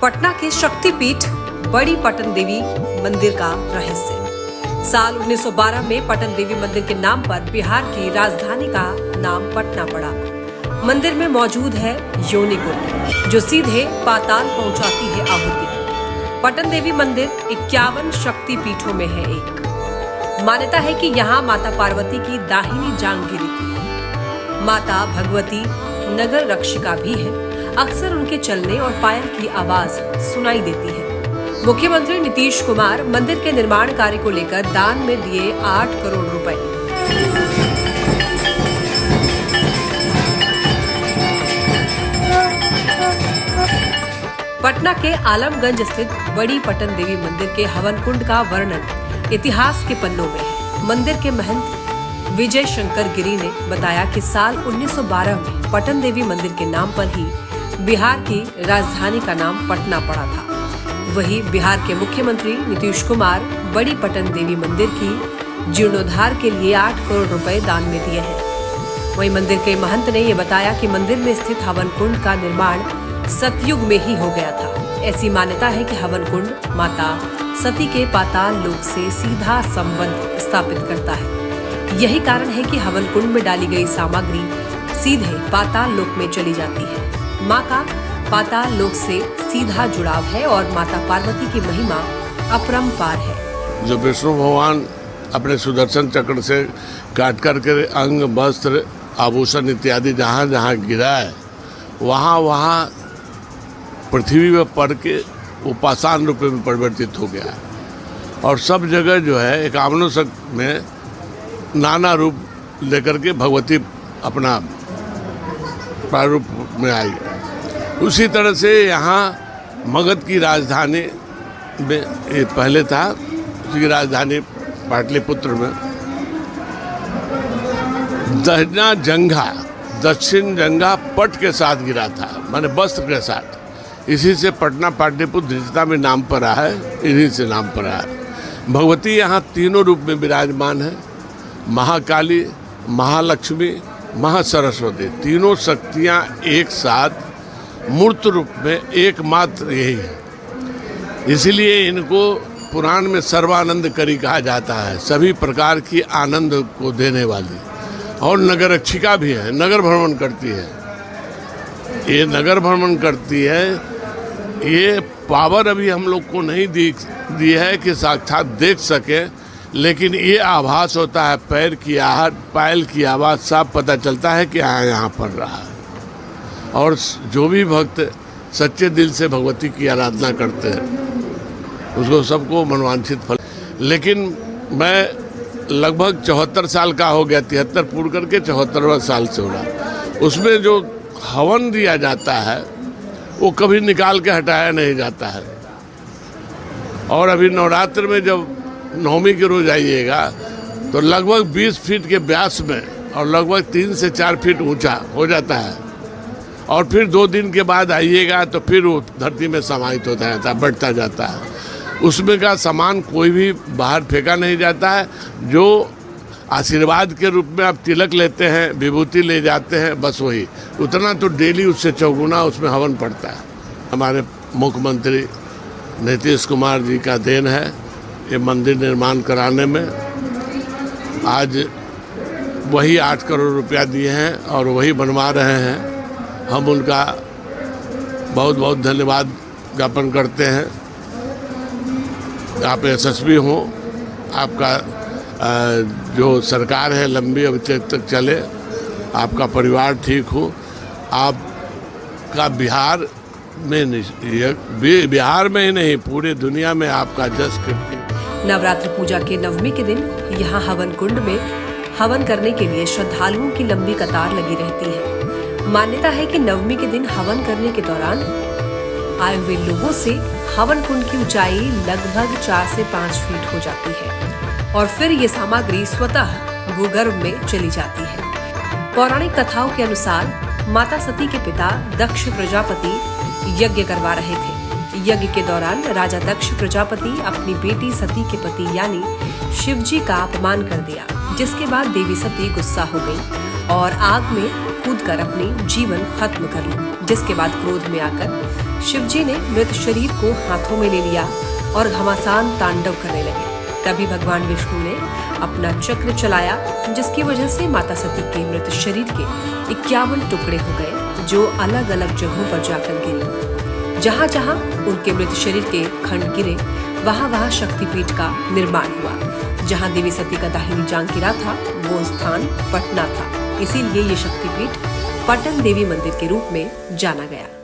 पटना के शक्तिपीठ बड़ी पटन देवी मंदिर का रहस्य। साल 1912 में पटन देवी मंदिर के नाम पर बिहार की राजधानी का नाम पटना पड़ा। मंदिर में मौजूद है योनि कुंड, जो सीधे पाताल पहुंचाती है आहुति। पटन देवी मंदिर 51 शक्ति पीठों में है एक। मान्यता है कि यहाँ माता पार्वती की दाहिनी जांघ गिरी थी। माता भगवती नगर रक्षिका भी है। अक्सर उनके चलने और पायल की आवाज सुनाई देती है। मुख्यमंत्री नीतीश कुमार मंदिर के निर्माण कार्य को लेकर दान में दिए 8 करोड़ रुपए। पटना के आलमगंज स्थित बड़ी पटन देवी मंदिर के हवन कुंड का वर्णन इतिहास के पन्नों में है। मंदिर के महंत विजय शंकर गिरी ने बताया कि साल 1912 में पटन देवी मंदिर के नाम पर ही बिहार की राजधानी का नाम पटना पड़ा था। वहीं बिहार के मुख्यमंत्री नीतीश कुमार बड़ी पटन देवी मंदिर की जीर्णोद्धार के लिए 8 करोड़ रुपए दान में दिए हैं। वहीं मंदिर के महंत ने ये बताया कि मंदिर में स्थित हवन कुंड का निर्माण सतयुग में ही हो गया था। ऐसी मान्यता है कि हवन कुंड माता सती के पाताल लोक से सीधा संबंध स्थापित करता है। यही कारण है कि हवन कुंड में डाली गई सामग्री सीधे पाताल लोक में चली जाती है। माँ का पाताल लोक से सीधा जुड़ाव है और माता पार्वती की महिमा अपरंपार है। जो विष्णु भगवान अपने सुदर्शन चक्र से काट कर के अंग, वस्त्र, आभूषण इत्यादि जहाँ जहाँ गिरा है, वहाँ वहाँ पृथ्वी में पड़ के वो पाषाण रूप में परिवर्तित हो गया है। और सब जगह जो है एकावनों में नाना रूप लेकर के भगवती अपना प्रारूप में आई। उसी तरह से यहाँ मगध की राजधानी में ये पहले था, उसकी राजधानी पाटलिपुत्र में दक्षिण जंघा पट के साथ गिरा था, माने वस्त्र के साथ। इसी से पटना पाटलिपुत्र धृतता में नाम पर रहा है, इन्हीं से नाम पर रहा है। भगवती यहाँ तीनों रूप में विराजमान है। महाकाली, महालक्ष्मी, महासरस्वती, तीनों शक्तियाँ एक साथ मूर्त रूप में एकमात्र यही है। इसीलिए इनको पुराण में सर्वानंद करी कहा जाता है, सभी प्रकार की आनंद को देने वाली। और नगर रक्षिका भी है, नगर भ्रमण करती है। ये नगर भ्रमण करती है। ये पावर अभी हम लोग को नहीं दी है कि साक्षात देख सके, लेकिन ये आभास होता है, पैर की आहट, पायल की आवाज़ साफ पता चलता है कि यहाँ पर रहा है। और जो भी भक्त सच्चे दिल से भगवती की आराधना करते हैं उसको सबको मनवांछित फल। लेकिन मैं लगभग 74 साल का हो गया, 73 पूर्ण करके 74वां साल से हो रहा। उसमें जो हवन दिया जाता है वो कभी निकाल के हटाया नहीं जाता है। और अभी नवरात्र में जब नवमी के रोज आइएगा तो लगभग 20 फीट के व्यास में और लगभग 3 से 4 फीट ऊंचा हो जाता है। और फिर 2 दिन के बाद आइएगा तो फिर वो धरती में समाहित होता जाता है, बढ़ता जाता है। उसमें का सामान कोई भी बाहर फेंका नहीं जाता है। जो आशीर्वाद के रूप में आप तिलक लेते हैं, विभूति ले जाते हैं, बस वही उतना तो डेली उससे चौगुना उसमें हवन पड़ता है। हमारे मुख्यमंत्री नीतीश कुमार जी का देन है ये मंदिर निर्माण कराने में। आज वही 8 करोड़ रुपया दिए हैं और वही बनवा रहे हैं। हम उनका बहुत बहुत धन्यवाद ज्ञापन करते हैं। आप यशस्वी हों, आपका जो सरकार है लंबी अवधि तक चले, आपका परिवार ठीक हो, आपका बिहार में ही नहीं पूरे दुनिया में आपका जस कीर्ति। नवरात्र पूजा के नवमी के दिन यहाँ हवन कुंड में हवन करने के लिए श्रद्धालुओं की लंबी कतार लगी रहती है। मान्यता है कि नवमी के दिन हवन करने के दौरान आए हुए लोगों से हवन कुंड की ऊंचाई लगभग 4 से 5 फीट हो जाती है और फिर ये सामग्री स्वतः भूगर्भ में चली जाती है। पौराणिक कथाओं के अनुसार माता सती के पिता दक्ष प्रजापति यज्ञ करवा रहे थे। यज्ञ के दौरान राजा दक्ष प्रजापति अपनी बेटी सती के पति यानी शिवजी का अपमान कर दिया, जिसके बाद देवी सती गुस्सा हो गई और आग में कूदकर अपनी जीवन खत्म कर ली। जिसके बाद क्रोध में आकर शिवजी ने मृत शरीर को हाथों में ले लिया और घमासान तांडव करने लगे। तभी भगवान विष्णु ने अपना चक्र चलाया, जिसकी वजह से माता सती के मृत शरीर के 51 टुकड़े हो गए, जो अलग अलग जगहों पर जाकर गिरे। जहां जहां उनके मृत शरीर के खंड गिरे, वहां वहां शक्तिपीठ का निर्माण हुआ। जहां देवी सती का दाहिनी जांग गिरा था, वो स्थान पटना था। इसीलिए ये शक्तिपीठ पटन देवी मंदिर के रूप में जाना गया।